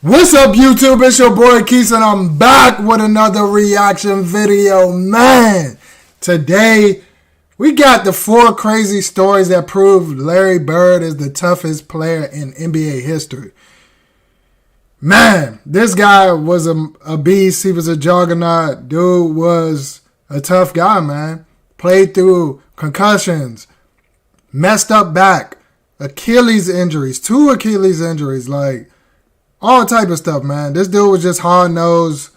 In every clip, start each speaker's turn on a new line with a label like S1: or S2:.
S1: What's up, YouTube? It's your boy Keith, and I'm back with another reaction video. Man, today we got the 4 crazy stories that prove Larry Bird is the toughest player in NBA history. Man, this guy was a beast. He was a juggernaut. Dude was a tough guy, man. Played through concussions, messed up back, Achilles injuries, 2 Achilles injuries, all type of stuff, man. This dude was just hard-nosed.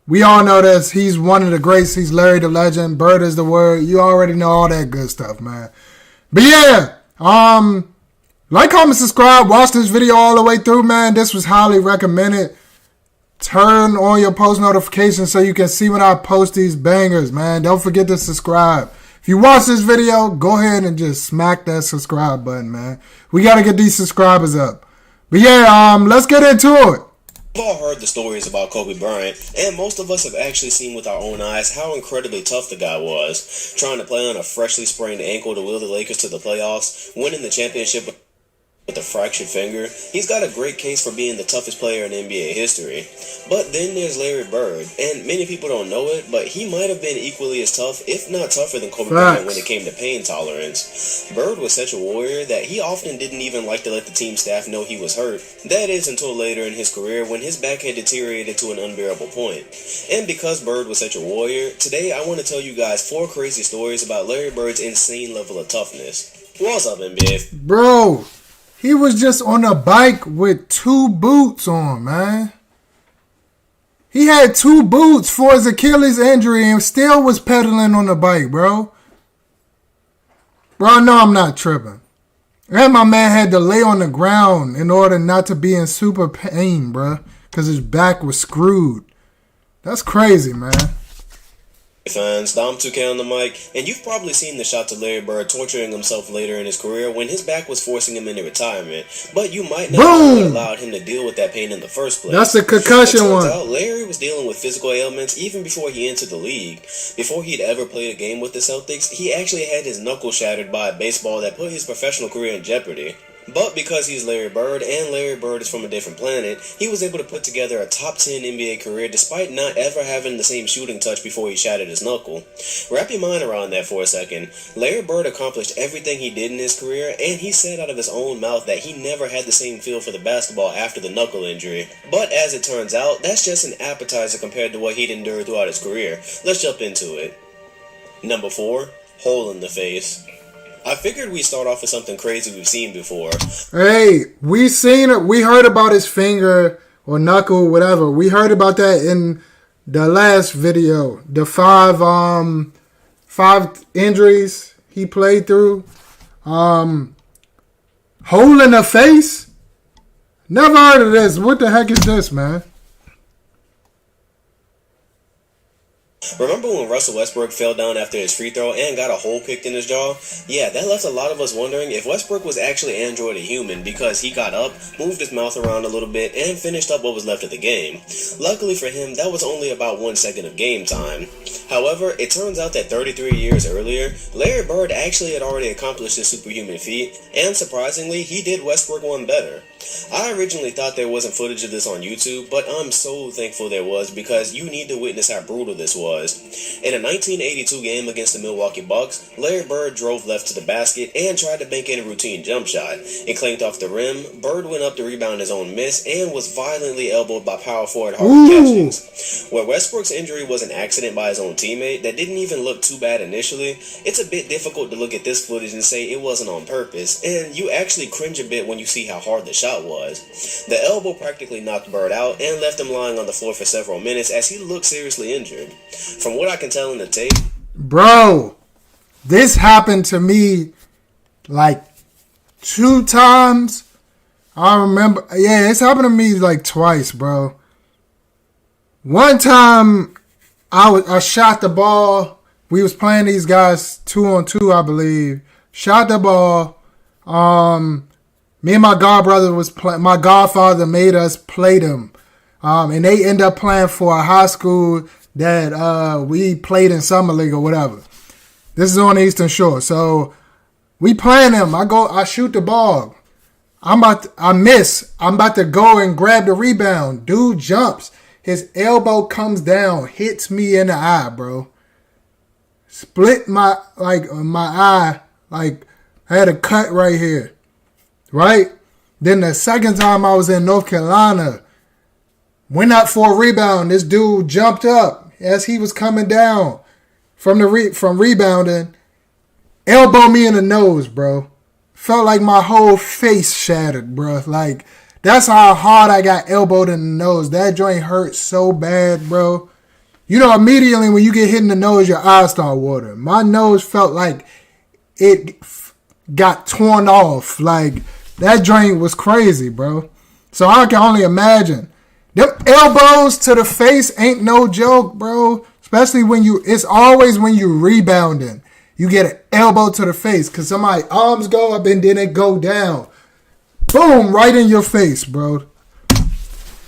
S1: We all know this. He's one of the greats. He's Larry the Legend. Bird is the word. You already know all that good stuff, man. But yeah, like, comment, subscribe. Watch this video all the way through, man. This was highly recommended. Turn on your post notifications so you can see when I post these bangers, man. Don't forget to subscribe. If you watch this video, go ahead and just smack that subscribe button, man. We got to get these subscribers up. But yeah, let's get into it.
S2: We've all heard the stories about Kobe Bryant, and most of us have actually seen with our own eyes how incredibly tough the guy was, trying to play on a freshly sprained ankle to will the Lakers to the playoffs, winning the championship with a fractured finger. He's got a great case for being the toughest player in NBA history. But then there's Larry Bird, and many people don't know it, but he might have been equally as tough, if not tougher than Kobe Bryant when it came to pain tolerance. Bird was such a warrior that he often didn't even like to let the team staff know he was hurt. That is until later in his career when his back had deteriorated to an unbearable point. And because Bird was such a warrior, today I want to tell you guys 4 crazy stories about Larry Bird's insane level of toughness. What's up, NBA?
S1: Bro, he was just on a bike with 2 boots on, man. He had 2 boots for his Achilles injury and still was pedaling on the bike, bro. Bro, I know I'm not tripping. And my man had to lay on the ground in order not to be in super pain, bro, because his back was screwed. That's crazy, man.
S2: Fans, Dom 2K on the mic, and you've probably seen the shots of Larry Bird torturing himself later in his career when his back was forcing him into retirement, but you might not know what allowed him to deal with that pain in the first place.
S1: That's the concussion one.
S2: Out, Larry was dealing with physical ailments even before he entered the league. Before he'd ever played a game with the Celtics, he actually had his knuckle shattered by a baseball that put his professional career in jeopardy. But because he's Larry Bird, and Larry Bird is from a different planet, he was able to put together a top 10 NBA career despite not ever having the same shooting touch before he shattered his knuckle. Wrap your mind around that for a second. Larry Bird accomplished everything he did in his career, and he said out of his own mouth that he never had the same feel for the basketball after the knuckle injury. But as it turns out, that's just an appetizer compared to what he'd endured throughout his career. Let's jump into it. Number 4, hole in the face. I figured we'd start off with something crazy we've seen before.
S1: Hey, we seen it. We heard about his finger or knuckle, whatever. We heard about that in the last video. The 5 injuries he played through. Hole in the face? Never heard of this. What the heck is this, man?
S2: Remember when Russell Westbrook fell down after his free throw and got a hole kicked in his jaw? Yeah, that left a lot of us wondering if Westbrook was actually Android a human because he got up, moved his mouth around a little bit, and finished up what was left of the game. Luckily for him, that was only about 1 second of game time. However, it turns out that 33 years earlier, Larry Bird actually had already accomplished this superhuman feat, and surprisingly, he did Westbrook one better. I originally thought there wasn't footage of this on YouTube, but I'm so thankful there was because you need to witness how brutal this was. In a 1982 game against the Milwaukee Bucks, Larry Bird drove left to the basket and tried to bank in a routine jump shot. It clanked off the rim, Bird went up to rebound his own miss, and was violently elbowed by power forward Harvey Catchings. Where Westbrook's injury was an accident by his own teammate that didn't even look too bad initially, it's a bit difficult to look at this footage and say it wasn't on purpose, and you actually cringe a bit when you see how hard the shot was. The elbow practically knocked Bird out and left him lying on the floor for several minutes as he looked seriously injured. From what I can tell in the tape,
S1: bro, this happened to me like 2 times. I remember, yeah, it's happened to me like twice, bro. One time, I shot the ball. We was playing these guys 2-on-2, I believe. Shot the ball. Me and my godbrother was my godfather made us play them, and they end up playing for a high school that we played in summer league or whatever. This is on the Eastern Shore, so we playing them. I shoot the ball. I miss. I'm about to go and grab the rebound. Dude jumps. His elbow comes down, hits me in the eye, bro. Split my eye. Like, I had a cut right here. Right? Then the second time I was in North Carolina, went up for a rebound. This dude jumped up as he was coming down from rebounding. Elbowed me in the nose, bro. Felt like my whole face shattered, bro. Like, that's how hard I got elbowed in the nose. That joint hurt so bad, bro. You know, immediately when you get hit in the nose, your eyes start watering. My nose felt like it got torn off. Like, that joint was crazy, bro. So I can only imagine. Them elbows to the face ain't no joke, bro. Especially it's always when you rebounding. You get an elbow to the face because somebody's arms go up and then it go down. Boom, right in your face, bro.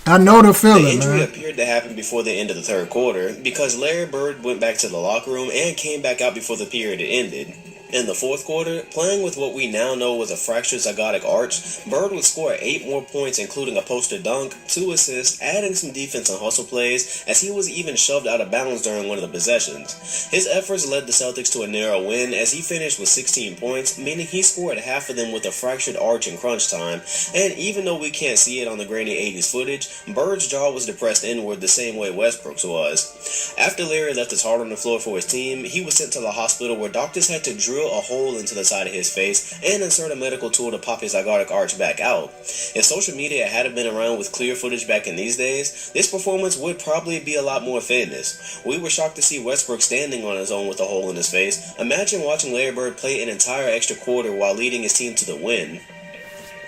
S1: I know the feeling, man.
S2: The injury appeared to happen before the end of the third quarter because Larry Bird went back to the locker room and came back out before the period had ended. In the fourth quarter, playing with what we now know was a fractured zygotic arch, Bird would score 8 more points, including a poster dunk, 2 assists, adding some defense and hustle plays, as he was even shoved out of bounds during one of the possessions. His efforts led the Celtics to a narrow win, as he finished with 16 points, meaning he scored half of them with a fractured arch in crunch time, and even though we can't see it on the grainy 80s footage, Bird's jaw was depressed inward the same way Westbrook's was. After Larry left his heart on the floor for his team, he was sent to the hospital where doctors had to drill a hole into the side of his face and insert a medical tool to pop his zygotic arch back out. If social media hadn't been around with clear footage back in these days, this performance would probably be a lot more famous. We were shocked to see Westbrook standing on his own with a hole in his face. Imagine watching Larry Bird play an entire extra quarter while leading his team to the win.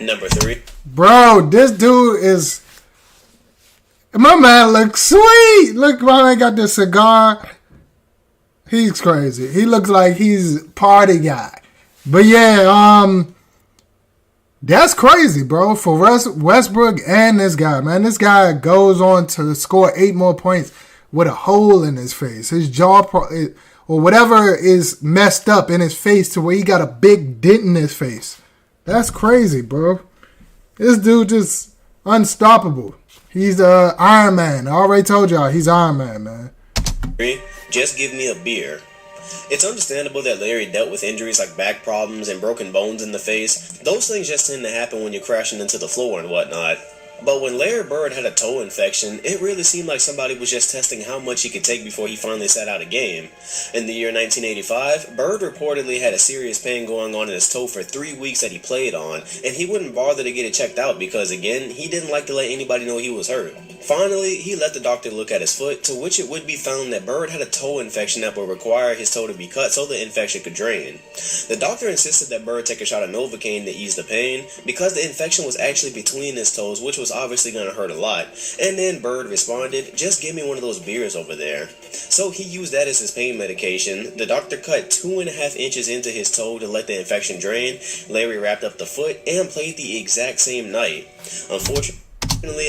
S2: Number 3.
S1: Bro, this dude is... My man looks sweet. Look, my man got this cigar. He's crazy. He looks like he's a party guy. But yeah, that's crazy, bro. For Westbrook and this guy, man. This guy goes on to score 8 more points with a hole in his face. His jaw or whatever is messed up in his face to where he got a big dent in his face. That's crazy, bro. This dude just unstoppable. He's Iron Man. I already told y'all he's Iron Man, man.
S2: Just give me a beer. It's understandable that Larry dealt with injuries like back problems and broken bones in the face. Those things just tend to happen when you're crashing into the floor and whatnot. But when Larry Bird had a toe infection, it really seemed like somebody was just testing how much he could take before he finally sat out a game. In the year 1985, Bird reportedly had a serious pain going on in his toe for 3 weeks that he played on, and he wouldn't bother to get it checked out because, again, he didn't like to let anybody know he was hurt. Finally, he let the doctor look at his foot, to which it would be found that Bird had a toe infection that would require his toe to be cut so the infection could drain. The doctor insisted that Bird take a shot of Novocaine to ease the pain, because the infection was actually between his toes, which was obviously going to hurt a lot. And then Bird responded, "Just give me one of those beers over there." So he used that as his pain medication. The doctor cut 2.5 inches into his toe to let the infection drain. Larry wrapped up the foot and played the exact same night. Unfortunately,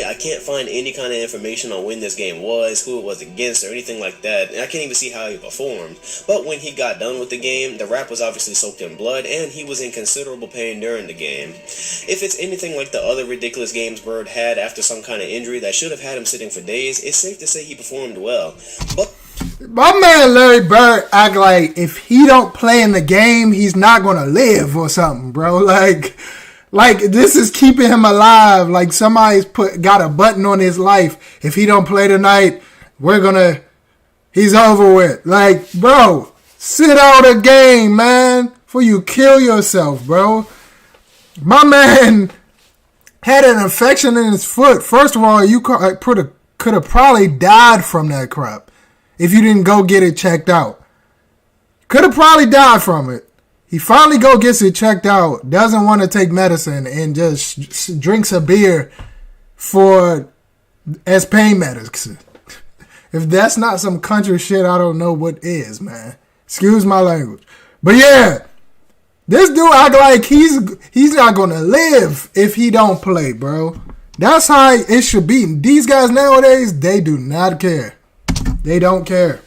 S2: I can't find any kind of information on when this game was, who it was against, or anything like that, and I can't even see how he performed. But when he got done with the game, the wrap was obviously soaked in blood, and he was in considerable pain during the game. If it's anything like the other ridiculous games Bird had after some kind of injury that should have had him sitting for days, it's safe to say he performed well. But
S1: my man Larry Bird act like if he don't play in the game, he's not going to live or something, bro. Like this is keeping him alive. Like somebody's got a button on his life. If he don't play tonight, he's over with. Like, bro, sit out a game, man, before you kill yourself, bro. My man had an infection in his foot. First of all, you could have probably died from that crap if you didn't go get it checked out. Could have probably died from it. He finally gets it checked out, doesn't want to take medicine, and just drinks a beer as pain medicine. If that's not some country shit, I don't know what is, man. Excuse my language. But yeah, this dude act like he's not going to live if he don't play, bro. That's how it should be. These guys nowadays, they do not care. They don't care.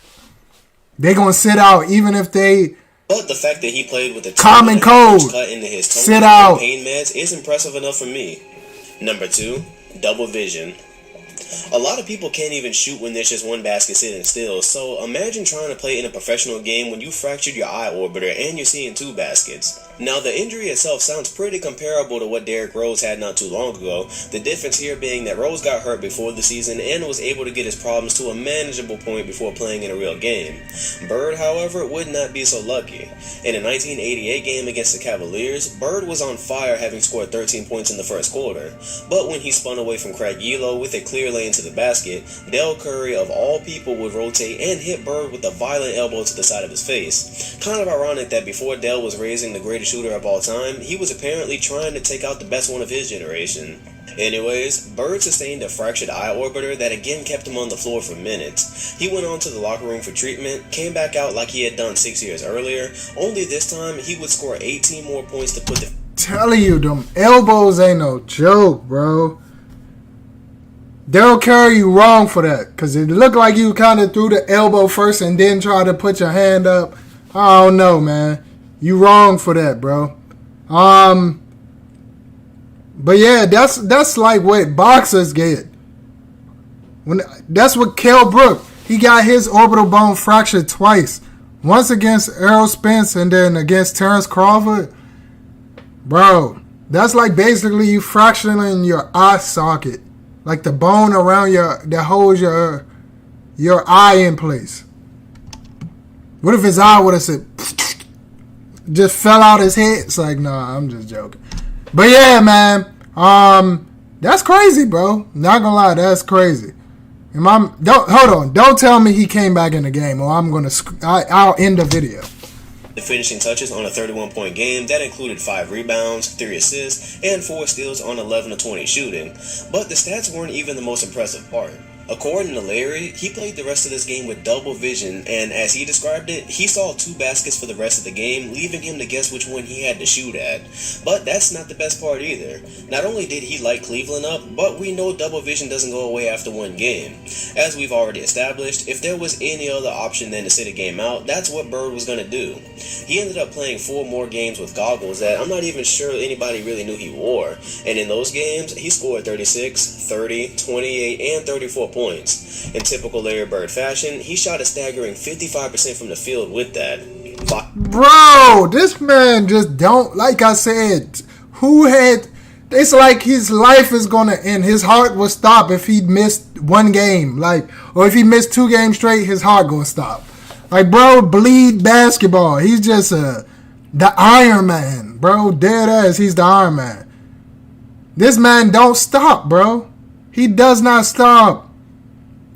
S1: They going to sit out even if they
S2: But the fact that he played with a
S1: Common cold.
S2: cut into his toe
S1: Sit out.
S2: pain meds is impressive enough for me. Number 2, double vision. A lot of people can't even shoot when there's just one basket sitting still, so imagine trying to play in a professional game when you fractured your eye orbiter and you're seeing 2 baskets. Now, the injury itself sounds pretty comparable to what Derrick Rose had not too long ago, the difference here being that Rose got hurt before the season and was able to get his problems to a manageable point before playing in a real game. Bird, however, would not be so lucky. In a 1988 game against the Cavaliers, Bird was on fire, having scored 13 points in the first quarter, but when he spun away from Craig Elo with a clear lane to the basket, Del Curry of all people would rotate and hit Bird with a violent elbow to the side of his face. Kind of ironic that before Del was raising the greatest shooter of all time, he was apparently trying to take out the best one of his generation. Anyways, Bird sustained a fractured eye orbiter that again kept him on the floor for minutes. He went on to the locker room for treatment, came back out like he had done 6 years earlier, only this time he would score 18 more points to put the...
S1: Telling you, them elbows ain't no joke, bro. They'll carry you wrong for that, because it looked like you kind of threw the elbow first and then tried to put your hand up. I don't know, man. You wrong for that, bro. But yeah, that's like what boxers get. That's what Kell Brook. He got his orbital bone fractured twice. Once against Errol Spence and then against Terrence Crawford. Bro, that's like basically you fracturing your eye socket. Like the bone around that holds your eye in place. What if his eye would have said, just fell out his head? It's like, nah, I'm just joking. But yeah, man, that's crazy, bro. Not gonna lie, that's crazy. Don't tell me he came back in the game, or I'll end the video.
S2: The finishing touches on a 31-point game that included 5 rebounds, 3 assists, and 4 steals on 11 of 20 shooting. But the stats weren't even the most impressive part. According to Larry, he played the rest of this game with double vision, and as he described it, he saw 2 baskets for the rest of the game, leaving him to guess which one he had to shoot at. But that's not the best part either. Not only did he light Cleveland up, but we know double vision doesn't go away after one game. As we've already established, if there was any other option than to sit a game out, that's what Bird was going to do. He ended up playing 4 more games with goggles that I'm not even sure anybody really knew he wore, and in those games, he scored 36, 30, 28, and 34 points. In typical Larry Bird fashion, he shot a staggering 55% from the field with that.
S1: Bro, this man just don't, like I said, it's like his life is gonna end. His heart will stop if he missed one game, or if he missed 2 games straight, his heart gonna stop. Like, bro, bleed basketball. He's just the Iron Man, bro. Dead ass, he's the Iron Man. This man don't stop, bro. He does not stop.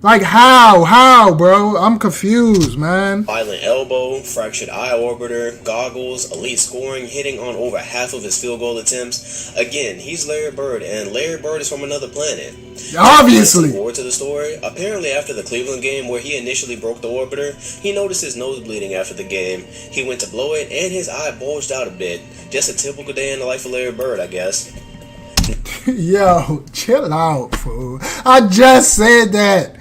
S1: Like, how, bro? I'm confused, man.
S2: Violent elbow, fractured eye orbiter, goggles, elite scoring, hitting on over half of his field goal attempts. Again, he's Larry Bird, and Larry Bird is from another planet.
S1: Obviously.
S2: More to the story, apparently after the Cleveland game where he initially broke the orbiter, he noticed his nose bleeding after the game. He went to blow it, and his eye bulged out a bit. Just a typical day in the life of Larry Bird, I guess.
S1: Yo, chill out, fool. I just said that.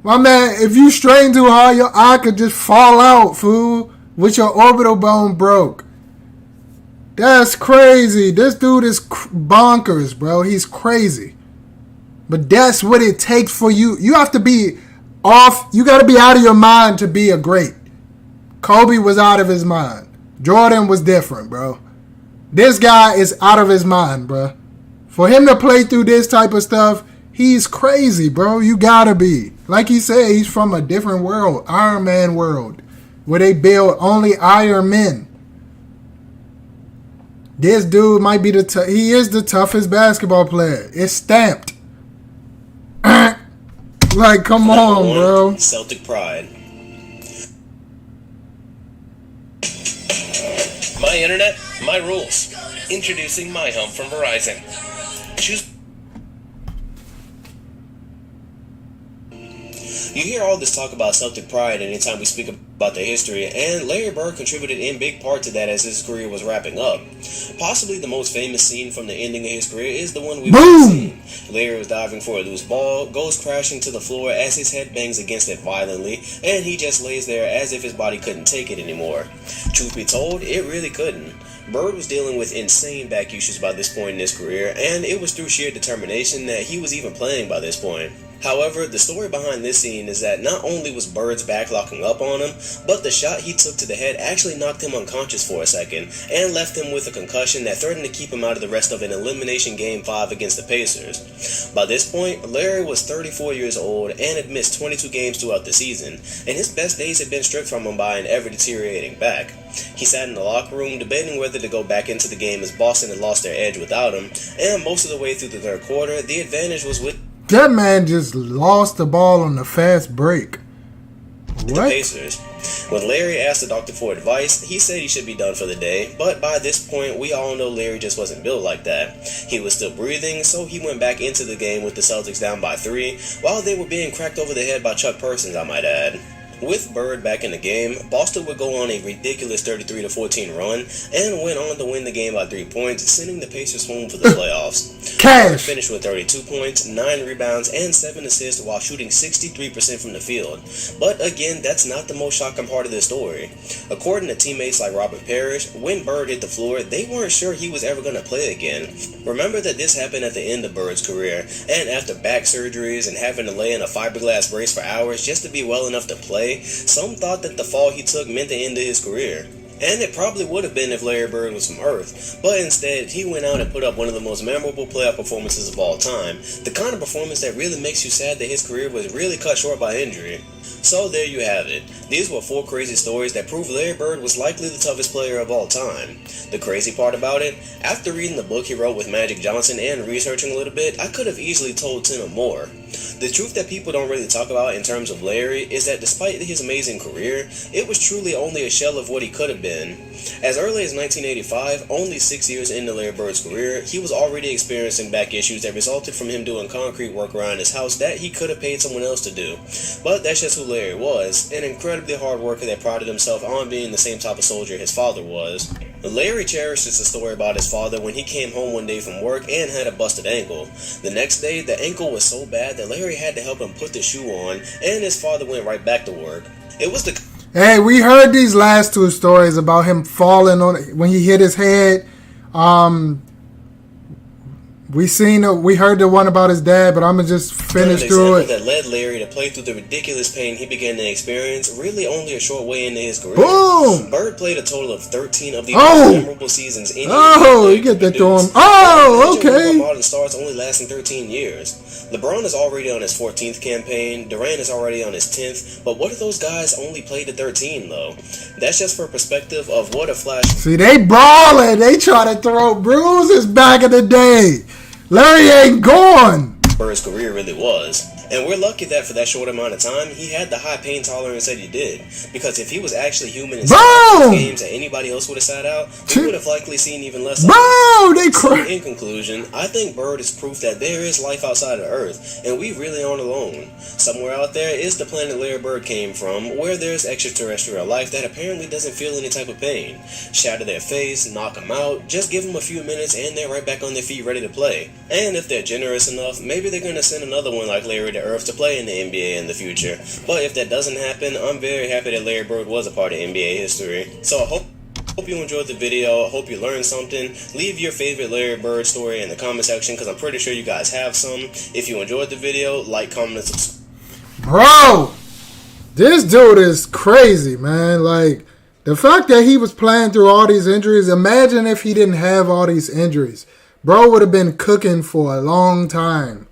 S1: My man, if you strain too hard, your eye could just fall out, fool, with your orbital bone broke. That's crazy. This dude is bonkers, bro. He's crazy. But that's what it takes for you. You have to be off. You got to be out of your mind to be a great. Kobe was out of his mind. Jordan was different, bro. This guy is out of his mind, bro. For him to play through this type of stuff, he's crazy, bro. You gotta be. Like he said, he's from a different world, Iron Man world, where they build only Iron Men. This dude might be he is the toughest basketball player. It's stamped. Like, come on, bro.
S2: Celtic pride. My internet, my rules. Introducing My Home from Verizon. Choose. You hear all this talk about Celtic pride anytime we speak about their history, and Larry Bird contributed in big part to that as his career was wrapping up. Possibly the most famous scene from the ending of his career is the one we've already seen. Larry was diving for a loose ball, goes crashing to the floor as his head bangs against it violently, and he just lays there as if his body couldn't take it anymore. Truth be told, it really couldn't. Bird was dealing with insane back issues by this point in his career, and it was through sheer determination that he was even playing by this point. However, the story behind this scene is that not only was Bird's back locking up on him, but the shot he took to the head actually knocked him unconscious for a second, and left him with a concussion that threatened to keep him out of the rest of an elimination Game 5 against the Pacers. By this point, Larry was 34 years old and had missed 22 games throughout the season, and his best days had been stripped from him by an ever-deteriorating back. He sat in the locker room debating whether to go back into the game as Boston had lost their edge without him, and most of the way through the third quarter, the advantage was with
S1: that man just lost the ball on the fast break.
S2: the Pacers. When Larry asked the doctor for advice, he said he should be done for the day, but by this point, we all know Larry just wasn't built like that. He was still breathing, so he went back into the game with the Celtics down by 3, while they were being cracked over the head by Chuck Persons, I might add. With Bird back in the game, Boston would go on a ridiculous 33-14 run and went on to win the game by 3 points, sending the Pacers home for the playoffs. Bird finished with 32 points, 9 rebounds, and 7 assists while shooting 63% from the field. But again, that's not the most shocking part of this story. According to teammates like Robert Parrish, when Bird hit the floor, they weren't sure he was ever going to play again. Remember that this happened at the end of Bird's career, and after back surgeries and having to lay in a fiberglass brace for hours just to be well enough to play, some thought that the fall he took meant the end of his career. And it probably would have been if Larry Bird was from Earth, but instead, he went out and put up one of the most memorable playoff performances of all time, the kind of performance that really makes you sad that his career was really cut short by injury. So there you have it. These were 4 crazy stories that prove Larry Bird was likely the toughest player of all time. The crazy part about it, after reading the book he wrote with Magic Johnson and researching a little bit, I could have easily told 10 or more. The truth that people don't really talk about in terms of Larry is that despite his amazing career, it was truly only a shell of what he could have been. As early as 1985, only 6 years into Larry Bird's career, he was already experiencing back issues that resulted from him doing concrete work around his house that he could have paid someone else to do. But that's just who Larry was, an incredibly hard worker that prided himself on being the same type of soldier his father was. Larry cherishes the story about his father when he came home one day from work and had a busted ankle. The next day, the ankle was so bad that Larry had to help him put the shoe on, and his father went right back to work. It was the
S1: Hey, we heard these last 2 stories about him falling on when he hit his head. We heard the one about his dad, but I'm gonna just finish through it.
S2: That led Larry to play through the ridiculous pain he began to experience really only a short way into his career.
S1: Boom!
S2: Bird played a total of 13 of the most memorable seasons in
S1: you get that to him. Oh, okay.
S2: Modern stars only lasting 13 years. LeBron is already on his 14th campaign. Durant is already on his 10th. But what if those guys only played to 13 though? That's just for perspective of what a flash.
S1: See, they brawling. They try to throw bruises back in the day. Larry ain't gone.
S2: Bird's career really was. And we're lucky that for that short amount of time, he had the high pain tolerance that he did. Because if he was actually human and sat out games that anybody else would have sat out, we would have likely seen even less of him. So in conclusion, I think Bird is proof that there is life outside of Earth, and we really aren't alone. Somewhere out there is the planet Larry Bird came from, where there's extraterrestrial life that apparently doesn't feel any type of pain. Shatter their face, knock them out, just give them a few minutes and they're right back on their feet ready to play. And if they're generous enough, maybe they're going to send another one like Larry to Earth to play in the NBA in the future. But if that doesn't happen, I'm very happy that Larry Bird was a part of NBA history. So I hope you enjoyed the video. I hope you learned something. Leave your favorite Larry Bird story in the comment section because I'm pretty sure you guys have some. If you enjoyed the video, like, comment, and subscribe.
S1: Bro, this dude is crazy, man. Like, the fact that he was playing through all these injuries, imagine if he didn't have all these injuries. Bro would have been cooking for a long time.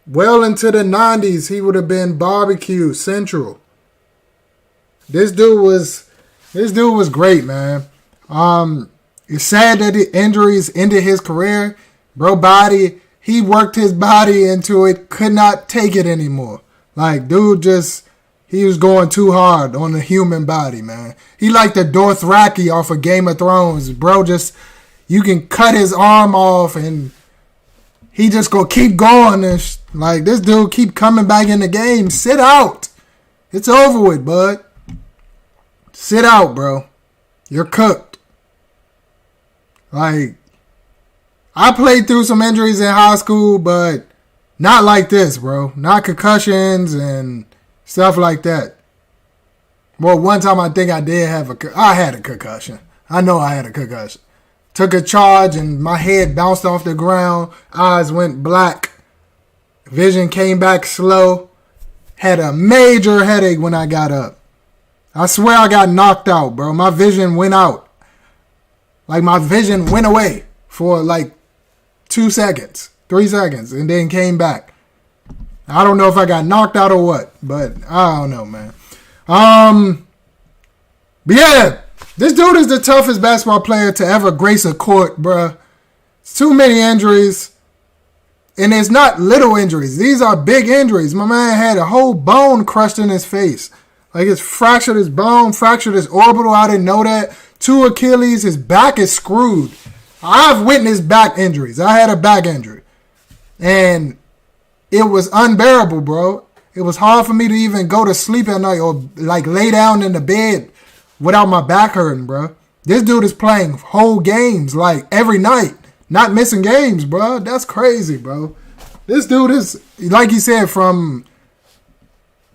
S1: Well into the 90s, he would have been barbecue central. This dude was great, man. It's sad that the injuries ended his career. Bro body, he worked his body into it, could not take it anymore. Like, dude he was going too hard on the human body, man. He like the Dothraki off of Game of Thrones. Bro, you can cut his arm off and he just gonna keep going and Like, this dude keep coming back in the game. Sit out. It's over with, bud. Sit out, bro. You're cooked. Like, I played through some injuries in high school, but not like this, bro. Not concussions and stuff like that. Well, one time I think I did have I had a concussion. I know I had a concussion. Took a charge and my head bounced off the ground. Eyes went black. Vision came back slow. Had a major headache when I got up. I swear I got knocked out, bro. My vision went out. Like, my vision went away for like 2 seconds, 3 seconds, and then came back. I don't know if I got knocked out or what, but I don't know, man. But yeah, this dude is the toughest basketball player to ever grace a court, bruh. It's too many injuries. And it's not little injuries. These are big injuries. My man had a whole bone crushed in his face. Like, it's fractured his bone, fractured his orbital. I didn't know that. 2 Achilles. His back is screwed. I've witnessed back injuries. I had a back injury. And it was unbearable, bro. It was hard for me to even go to sleep at night or, like, lay down in the bed without my back hurting, bro. This dude is playing whole games, like, every night. Not missing games, bro. That's crazy, bro. This dude is, like he said, from,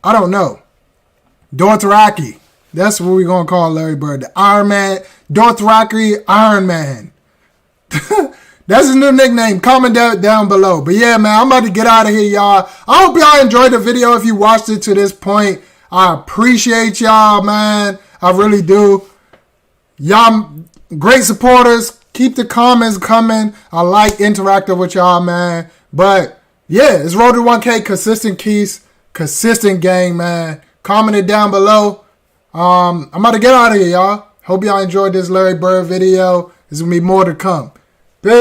S1: I don't know, Dothraki. That's what we're going to call Larry Bird. The Iron Man. Dothraki Iron Man. That's his new nickname. Comment that down below. But yeah, man, I'm about to get out of here, y'all. I hope y'all enjoyed the video if you watched it to this point. I appreciate y'all, man. I really do. Y'all great supporters. Keep the comments coming. I like interacting with y'all, man. But yeah, it's Road to 1K. Consistent keys. Consistent gang, man. Comment it down below. I'm about to get out of here, y'all. Hope y'all enjoyed this Larry Bird video. There's going to be more to come. Peace.